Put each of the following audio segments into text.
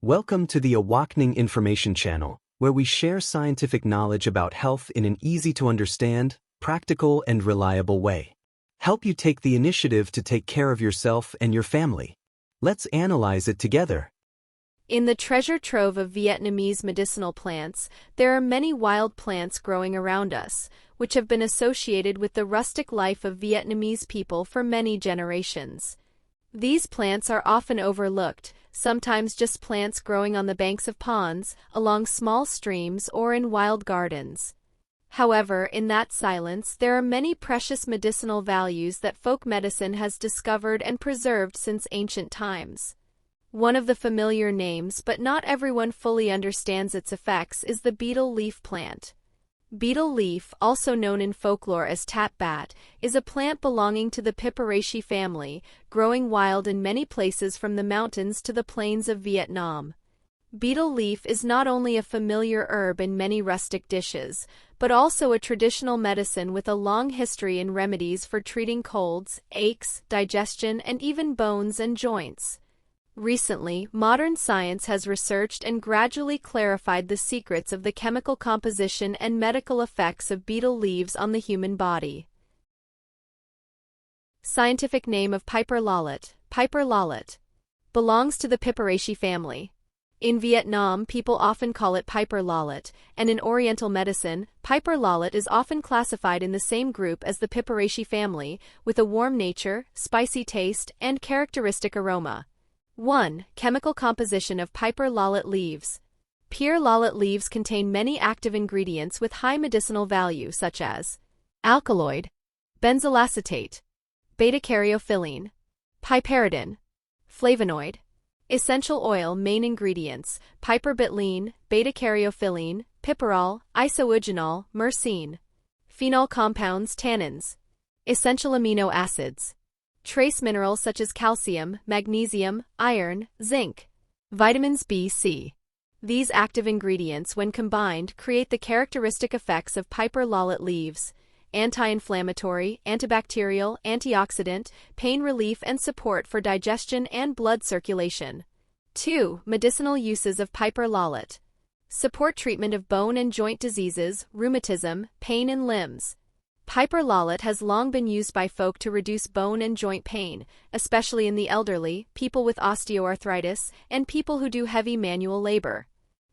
Welcome to the Awakening Information Channel, where we share scientific knowledge about health in an easy-to-understand, practical, and reliable way. Help you take the initiative to take care of yourself and your family. Let's analyze it together. In the treasure trove of Vietnamese medicinal plants, there are many wild plants growing around us, which have been associated with the rustic life of Vietnamese people for many generations. These plants are often overlooked, sometimes just plants growing on the banks of ponds, along small streams, or in wild gardens. However, in that silence, there are many precious medicinal values that folk medicine has discovered and preserved since ancient times. One of the familiar names, but not everyone fully understands its effects, is the betel leaf plant. Betel leaf, also known in folklore as tat bat, is a plant belonging to the Piperaceae family, growing wild in many places from the mountains to the plains of Vietnam. Betel leaf is not only a familiar herb in many rustic dishes, but also a traditional medicine with a long history in remedies for treating colds, aches, digestion, and even bones and joints. Recently, modern science has researched and gradually clarified the secrets of the chemical composition and medical effects of betel leaves on the human body. Scientific name of Piper Lolot. Piper Lolot belongs to the Piperaceae family. In Vietnam, people often call it Piper Lolot, and in Oriental medicine, Piper Lolot is often classified in the same group as the Piperaceae family, with a warm nature, spicy taste, and characteristic aroma. 1. Chemical composition of Piper Lolot leaves. Pure Lolot leaves contain many active ingredients with high medicinal value such as alkaloid, benzyl acetate, beta-caryophyllene, piperidine, flavonoid. Essential oil main ingredients: piperbetylene, beta-caryophyllene, piperol, isoeugenol, myrcene. Phenol compounds, tannins. Essential amino acids. Trace minerals such as calcium, magnesium, iron, zinc. Vitamins B, C. These active ingredients, when combined, create the characteristic effects of Piper Lolot leaves: anti-inflammatory, antibacterial, antioxidant, pain relief, and support for digestion and blood circulation. 2. Medicinal uses of Piper Lolot. Support treatment of bone and joint diseases, rheumatism, pain in limbs. Piper Lolot has long been used by folk to reduce bone and joint pain, especially in the elderly, people with osteoarthritis, and people who do heavy manual labor.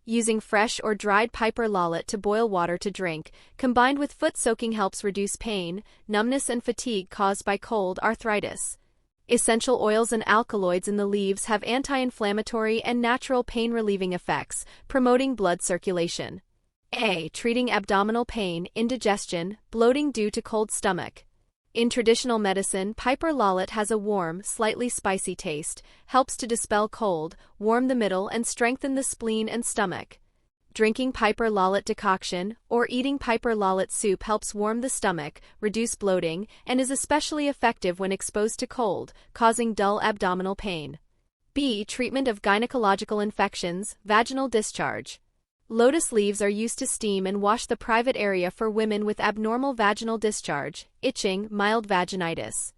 Using fresh or dried Piper Lolot to boil water to drink, combined with foot soaking, helps reduce pain, numbness, and fatigue caused by cold arthritis. Essential oils and alkaloids in the leaves have anti-inflammatory and natural pain-relieving effects, promoting blood circulation. A. Treating abdominal pain, indigestion, bloating due to cold stomach. In traditional medicine, Piper Lolot has a warm, slightly spicy taste, helps to dispel cold, warm the middle, and strengthen the spleen and stomach. Drinking Piper Lolot decoction or eating Piper Lolot soup helps warm the stomach, reduce bloating, and is especially effective when exposed to cold, causing dull abdominal pain. B. Treatment of gynecological infections, vaginal discharge. Lotus leaves are used to steam and wash the private area for women with abnormal vaginal discharge, itching, mild vaginitis.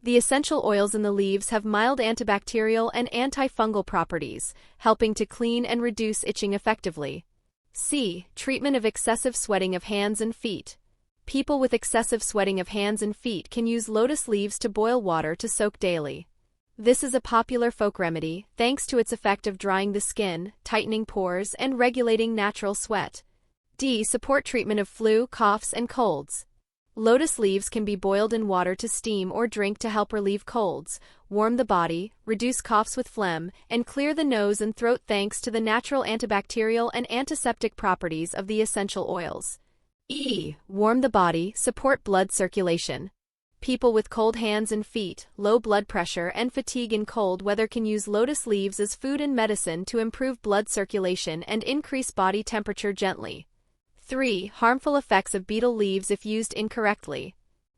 The essential oils in the leaves have mild antibacterial and antifungal properties, helping to clean and reduce itching effectively. C. Treatment of excessive sweating of hands and feet. People with excessive sweating of hands and feet can use lotus leaves to boil water to soak daily. This is a popular folk remedy, thanks to its effect of drying the skin, tightening pores, and regulating natural sweat. D. Support treatment of flu, coughs, and colds. Lotus leaves can be boiled in water to steam or drink to help relieve colds, warm the body, reduce coughs with phlegm, and clear the nose and throat thanks to the natural antibacterial and antiseptic properties of the essential oils. E. Warm the body, support blood circulation. People with cold hands and feet, low blood pressure, and fatigue in cold weather can use lotus leaves as food and medicine to improve blood circulation and increase body temperature gently. 3. Harmful effects of betel leaves if used incorrectly.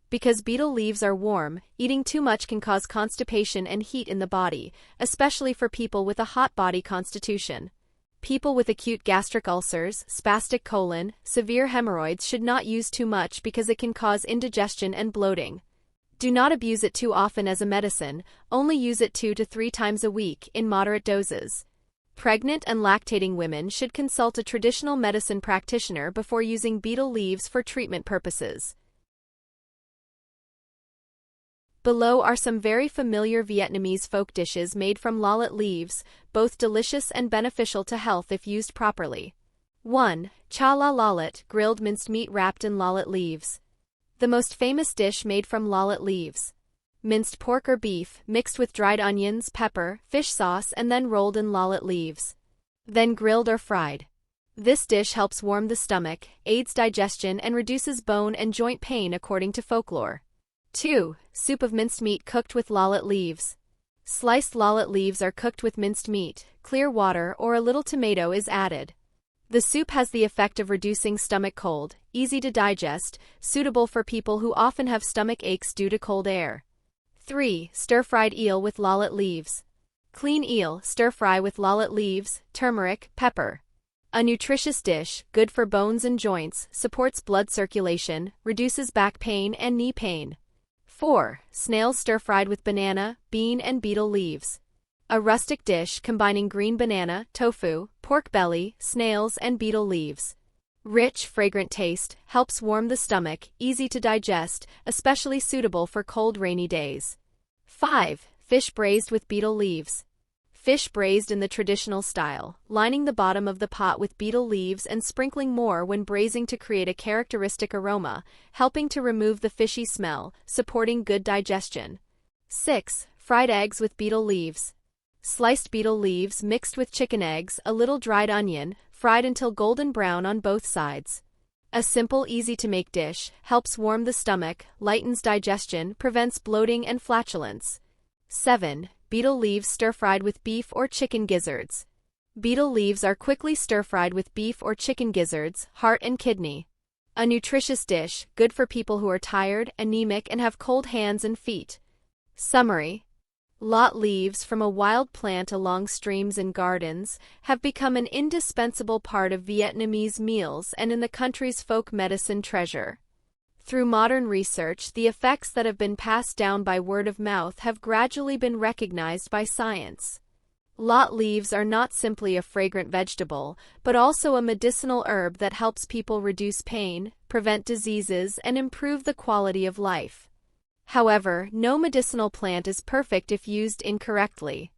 Because betel leaves are warm, eating too much can cause constipation and heat in the body, especially for people with a hot body constitution. People with acute gastric ulcers, spastic colon, severe hemorrhoids should not use too much because it can cause indigestion and bloating. Do not abuse it too often as a medicine, only use it 2 to 3 times a week in moderate doses. Pregnant and lactating women should consult a traditional medicine practitioner before using betel leaves for treatment purposes. Below are some very familiar Vietnamese folk dishes made from Lolot leaves, both delicious and beneficial to health if used properly. 1. Cha la Lolot, grilled minced meat wrapped in Lolot leaves. The most famous dish made from Lolot leaves. Minced pork or beef, mixed with dried onions, pepper, fish sauce and then rolled in Lolot leaves. Then grilled or fried. This dish helps warm the stomach, aids digestion and reduces bone and joint pain according to folklore. 2. Soup of minced meat cooked with Lolot leaves. Sliced Lolot leaves are cooked with minced meat, clear water or a little tomato is added. The soup has the effect of reducing stomach cold, easy to digest, suitable for people who often have stomach aches due to cold air. 3. Stir-fried eel with Lolot leaves. Clean eel, stir-fry with Lolot leaves, turmeric, pepper. A nutritious dish, good for bones and joints, supports blood circulation, reduces back pain and knee pain. 4. Snails stir-fried with banana, bean and betel leaves. A rustic dish combining green banana, tofu, pork belly, snails and betel leaves. Rich, fragrant taste, helps warm the stomach, easy to digest, especially suitable for cold, rainy days. 5. Fish braised with betel leaves. Fish braised in the traditional style, lining the bottom of the pot with betel leaves and sprinkling more when braising to create a characteristic aroma, helping to remove the fishy smell, supporting good digestion. 6. Fried eggs with betel leaves. Sliced betel leaves mixed with chicken eggs, a little dried onion, fried until golden brown on both sides. A simple, easy-to-make dish, helps warm the stomach, lightens digestion, prevents bloating and flatulence. 7. Betel leaves stir-fried with beef or chicken gizzards. Betel leaves are quickly stir-fried with beef or chicken gizzards, heart and kidney. A nutritious dish, good for people who are tired, anemic and have cold hands and feet. Summary. Lot leaves from a wild plant along streams and gardens have become an indispensable part of Vietnamese meals and in the country's folk medicine treasure. Through modern research, the effects that have been passed down by word of mouth have gradually been recognized by science. Lot leaves are not simply a fragrant vegetable, but also a medicinal herb that helps people reduce pain, prevent diseases, and improve the quality of life. However, no medicinal plant is perfect if used incorrectly.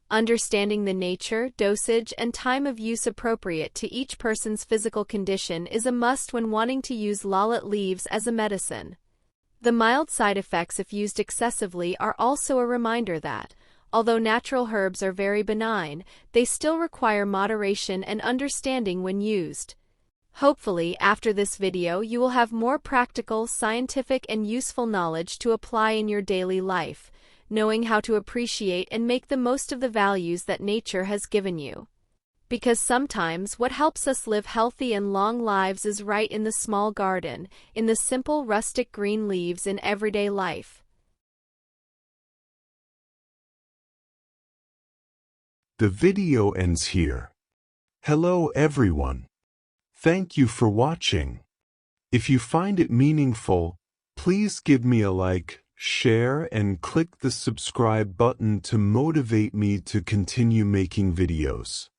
Understanding the nature, dosage, and time of use appropriate to each person's physical condition is a must when wanting to use Lolot leaves as a medicine. The mild side effects if used excessively are also a reminder that, although natural herbs are very benign, they still require moderation and understanding when used. Hopefully, after this video you will have more practical, scientific, and useful knowledge to apply in your daily life, knowing how to appreciate and make the most of the values that nature has given you. Because sometimes what helps us live healthy and long lives is right in the small garden, in the simple rustic green leaves in everyday life. The video ends here. Hello everyone. Thank you for watching. If you find it meaningful, please give me a like, share, and click the subscribe button to motivate me to continue making videos.